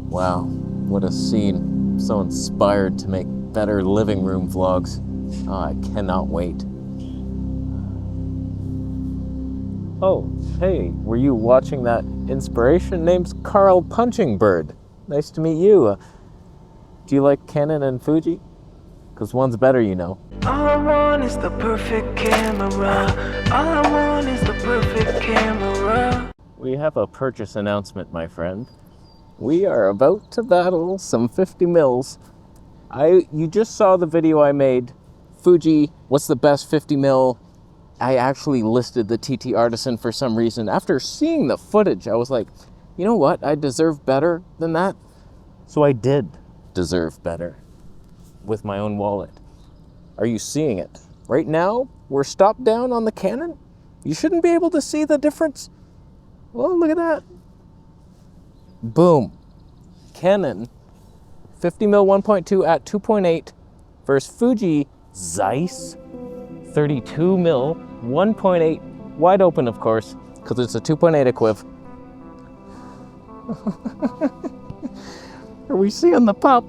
Wow, what a scene. So inspired to make better living room vlogs. Oh, I cannot wait. Oh, hey, were you watching that inspiration? Name's Carl Punching Bird. Nice to meet you. Do you like Canon and Fuji? Because one's better, you know. All I want is the perfect camera. All I want is the perfect camera. We have a purchase announcement, my friend. We are about to battle some 50 mils. You just saw the video I made. Fuji, what's the best 50 mil? I actually listed the TT Artisan for some reason. After seeing the footage, I was like, you know what? I deserve better than that. So I did deserve better with my own wallet. Are you seeing it? Right now, we're stopped down on the Canon. You shouldn't be able to see the difference. Well, look at that. Boom. Canon 50mm 1.2 at 2.8 versus Fuji Zeiss 32mm 1.8 wide open, of course, because it's a 2.8 equiv. Are we seeing the pop?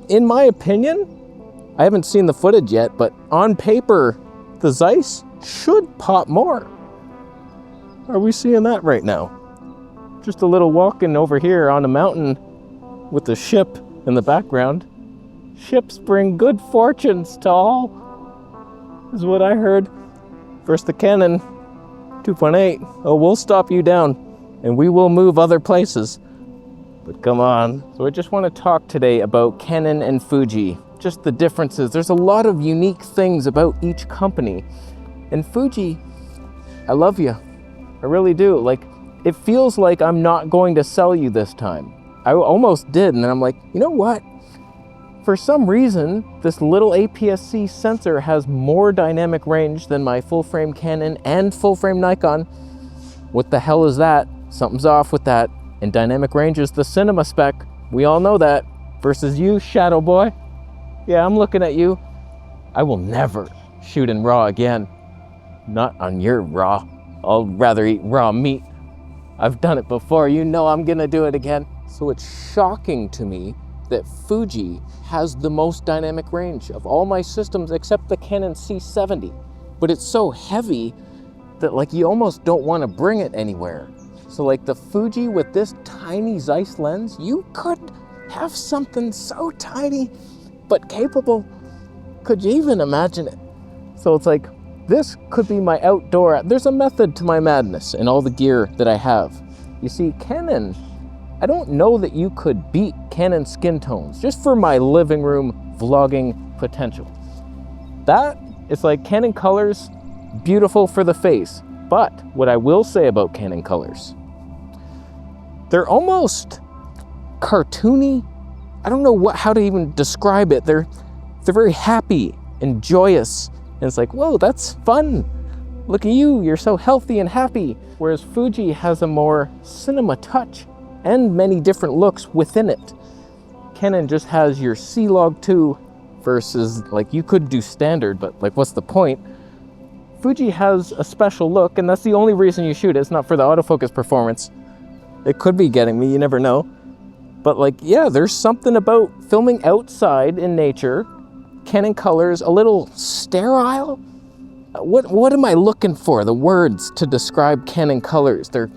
In my opinion, I haven't seen the footage yet, but on paper, the Zeiss should pop more. Are we seeing that right now? Just a little walking over here on a mountain with the ship in the background. Ships bring good fortunes to all, is what I heard. First the Canon 2.8. Oh, we'll stop you down and we will move other places. But come on. So I just want to talk today about Canon and Fuji. Just the differences. There's a lot of unique things about each company. And Fuji, I love you. I really do. Like, it feels like I'm not going to sell you this time. I almost did, and then I'm like, you know what? For some reason, this little Aps-c sensor has more dynamic range than my full-frame Canon and full-frame Nikon. What the hell is that? Something's off with that. And dynamic range is the cinema spec. We all know that. Versus you, Shadow Boy. Yeah, I'm looking at you. I will never shoot in RAW again. Not on your RAW. I'll rather eat raw meat. I've done it before. You know I'm gonna do it again. So it's shocking to me that Fuji has the most dynamic range of all my systems except the Canon C70. But it's so heavy that like you almost don't want to bring it anywhere. So like the Fuji with this tiny Zeiss lens, you could have something so tiny but capable. Could you even imagine it? So it's like, this could be my outdoor. There's a method to my madness in all the gear that I have. You see, Canon, I don't know that you could beat Canon skin tones just for my living room vlogging potential. That is like Canon colors, beautiful for the face. But what I will say about Canon colors, they're almost cartoony. I don't know how to even describe it. They're very happy and joyous. And it's like, whoa, that's fun. Look at you, you're so healthy and happy. Whereas Fuji has a more cinema touch and many different looks within it. Canon just has your C-Log2 versus, like, you could do standard, but like, what's the point? Fuji has a special look, and that's the only reason you shoot it. It's not for the autofocus performance. It could be getting me, you never know. But like, yeah, there's something about filming outside in nature. Canon colors, a little sterile. What am I looking for? The words to describe Canon colors. They're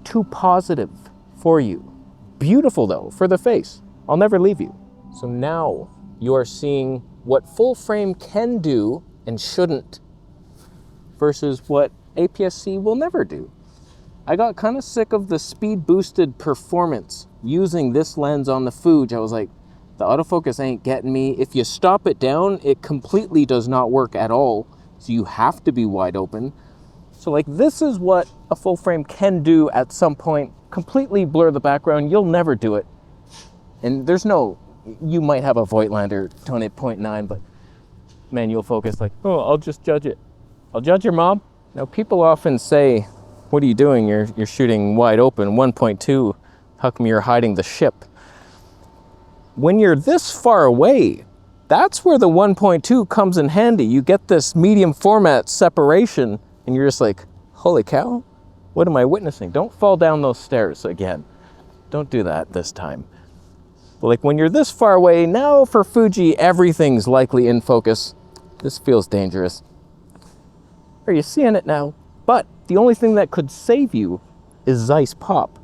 too positive for you. Beautiful though, for the face. I'll never leave you. So now you are seeing what full frame can do and shouldn't versus what Aps-c will never do. I got kind of sick of the speed boosted performance using this lens on the Fuji. I was like, the autofocus ain't getting me. If you stop it down, it completely does not work at all. So you have to be wide open. So like, this is what a full frame can do at some point. Completely blur the background. You'll never do it. And there's no, you might have a Voigtlander tone at 0.9, but manual focus, like, oh, I'll just judge it. I'll judge your mom. Now people often say, what are you doing? You're shooting wide open, 1.2. How come you're hiding the ship? When you're this far away, that's where the 1.2 comes in handy. You get this medium format separation and you're just like, holy cow, what am I witnessing? Don't fall down those stairs again. don't do that this time. But like when you're this far away, now for Fuji, everything's likely in focus. This feels dangerous. Are you seeing it now? But the only thing that could save you is Zeiss pop.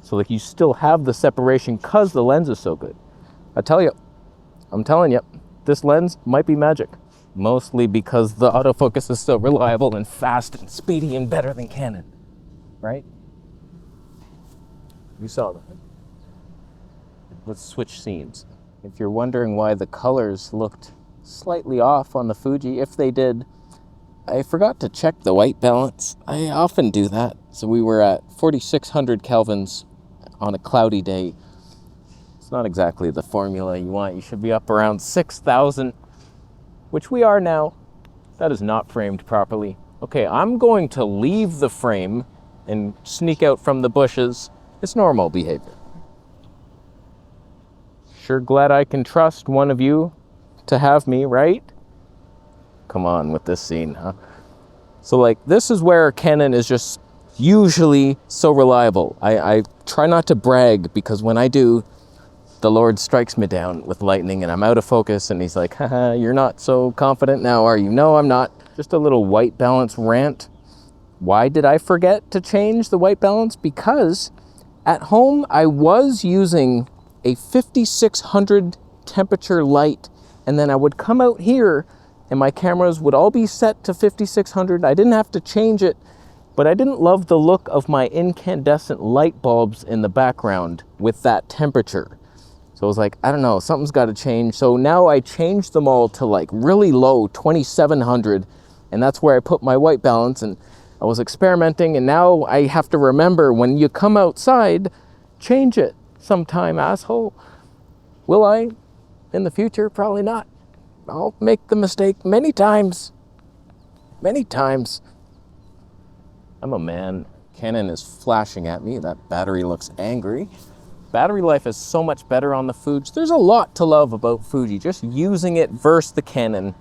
So like you still have the separation because the lens is so good. I'm telling you, this lens might be magic. Mostly because the autofocus is so reliable and fast and speedy and better than Canon, right? You saw that. Let's switch scenes. If you're wondering why the colors looked slightly off on the Fuji, if they did, I forgot to check the white balance. I often do that. So we were at 4,600 kelvins on a cloudy day. It's not exactly the formula you want. You should be up around 6,000, which we are now. That is not framed properly. Okay, I'm going to leave the frame and sneak out from the bushes. It's normal behavior. Sure glad I can trust one of you to have me, right? Come on with this scene, huh? So like, this is where Canon is just usually so reliable. I try not to brag because when I do, the Lord strikes me down with lightning and I'm out of focus and he's like, haha, you're not so confident now, are you? No, I'm not. Just a little white balance rant. Why did I forget to change the white balance? Because at home, I was using a 5,600 temperature light, and then I would come out here and my cameras would all be set to 5,600. I didn't have to change it, but I didn't love the look of my incandescent light bulbs in the background with that temperature. So I was like, I don't know, something's got to change. So now I changed them all to like really low 2,700, and that's where I put my white balance, and I was experimenting, and now I have to remember when you come outside, change it sometime, asshole. Will I in the future? Probably not. I'll make the mistake many times. Many times. I'm a man. Canon is flashing at me. That battery looks angry. Battery life is so much better on the Fuji. There's a lot to love about Fuji. Just using it versus the Canon.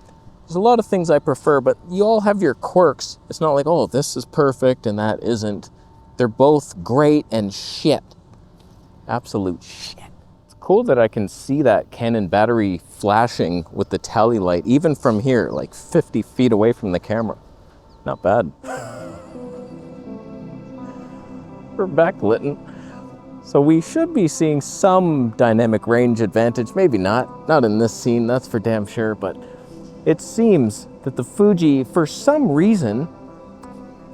There's a lot of things I prefer, but you all have your quirks. It's not like, oh, this is perfect and that isn't. They're both great and shit. Absolute shit. It's cool that I can see that Canon battery flashing with the tally light, even from here, like 50 feet away from the camera. Not bad. We're backlit. So we should be seeing some dynamic range advantage. Maybe not. Not in this scene, that's for damn sure, but it seems that the Fuji, for some reason,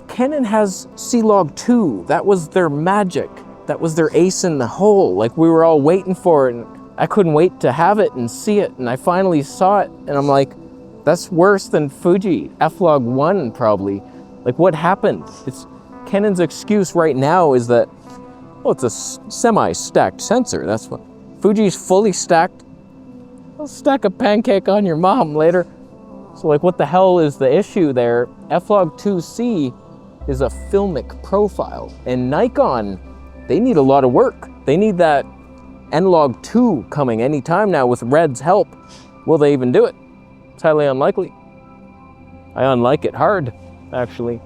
Canon has C-Log 2. That was their magic. That was their ace in the hole. Like we were all waiting for it, and I couldn't wait to have it and see it, and I finally saw it, and I'm like, that's worse than Fuji F-Log 1 probably. Like what happened? It's Canon's excuse right now is that, oh, it's a semi-stacked sensor. That's what Fuji's fully stacked. I'll stack a pancake on your mom later. So like what the hell is the issue there? F-Log 2C is a filmic profile, and Nikon, they need a lot of work. They need that N-Log 2 coming anytime now with Red's help. Will they even do it? It's highly unlikely. I unlike it hard, actually.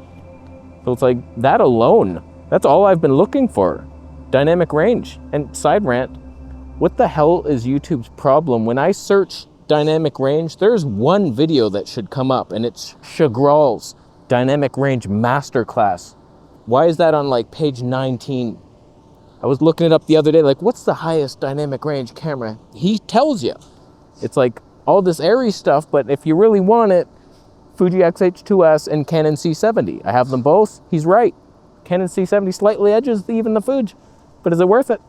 So it's like that alone, that's all I've been looking for. Dynamic range. And side rant, what the hell is YouTube's problem? When I search dynamic range, there's one video that should come up, and it's Chagral's Dynamic Range Masterclass. Why is that on like page 19? I was looking it up the other day, like what's the highest dynamic range camera? He tells you. It's like all this airy stuff, but if you really want it, Fuji XH2s and Canon C70. I have them both. He's right. Canon C70 slightly edges even the Fuji, but is it worth it?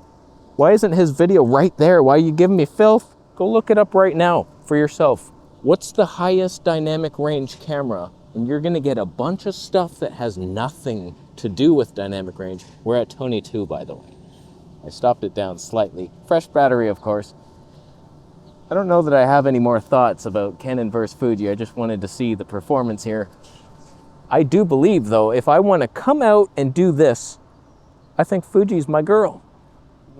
Why isn't his video right there? Why are you giving me filth? Go look it up right now for yourself. What's the highest dynamic range camera? And you're gonna get a bunch of stuff that has nothing to do with dynamic range. We're at 22, by the way. I stopped it down slightly. Fresh battery, of course. I don't know that I have any more thoughts about Canon versus Fuji. I just wanted to see the performance here. I do believe, though, if I want to come out and do this, I think Fuji's my girl.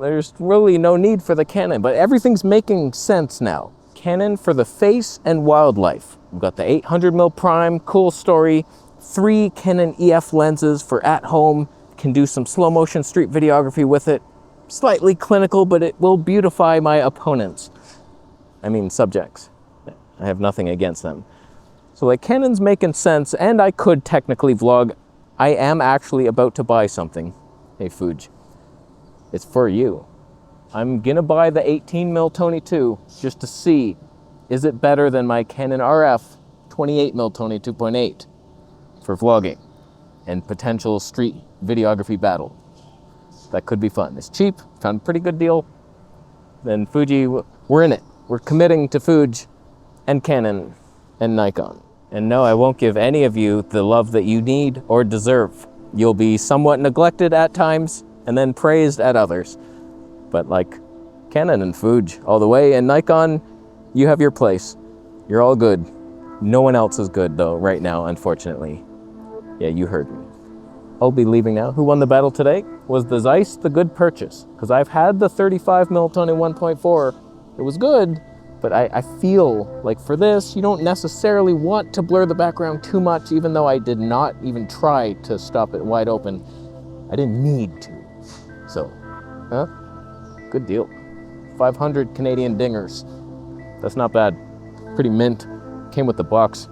There's really no need for the Canon, but everything's making sense now. Canon for the face and wildlife. We've got the 800mm prime, cool story, 3 Canon EF lenses for at home, can do some slow motion street videography with it. slightly clinical, but it will beautify my opponents. I mean, subjects. I have nothing against them. So like Canon's making sense, and I could technically vlog. I am actually about to buy something. Hey, Fuji. It's for you. I'm gonna buy the 18mm Tony 2 just to see, is it better than my Canon RF 28mm Tony 2.8 for vlogging and potential street videography battle. That could be fun. It's cheap, found a pretty good deal. Then Fuji, we're in it. We're committing to Fuji and Canon and Nikon. And no, I won't give any of you the love that you need or deserve. You'll be somewhat neglected at times and then praised at others. But like Canon and Fuji all the way, and Nikon, you have your place. You're all good. No one else is good though right now, unfortunately. Yeah, you heard me. I'll be leaving now. Who won the battle today? Was the Zeiss the good purchase? Because I've had the 35mm Tony 1.4. It was good, but I feel like for this, you don't necessarily want to blur the background too much, even though I did not even try to stop it wide open. I didn't need to. So, good deal. 500 Canadian dingers. That's not bad. Pretty mint. Came with the box.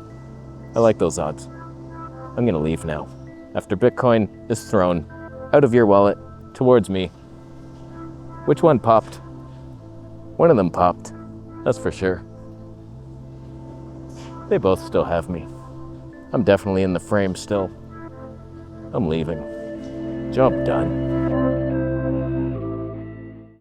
I like those odds. I'm gonna leave now. After Bitcoin is thrown out of your wallet towards me. Which one popped? One of them popped. That's for sure. They both still have me. I'm definitely in the frame still. I'm leaving. Job done.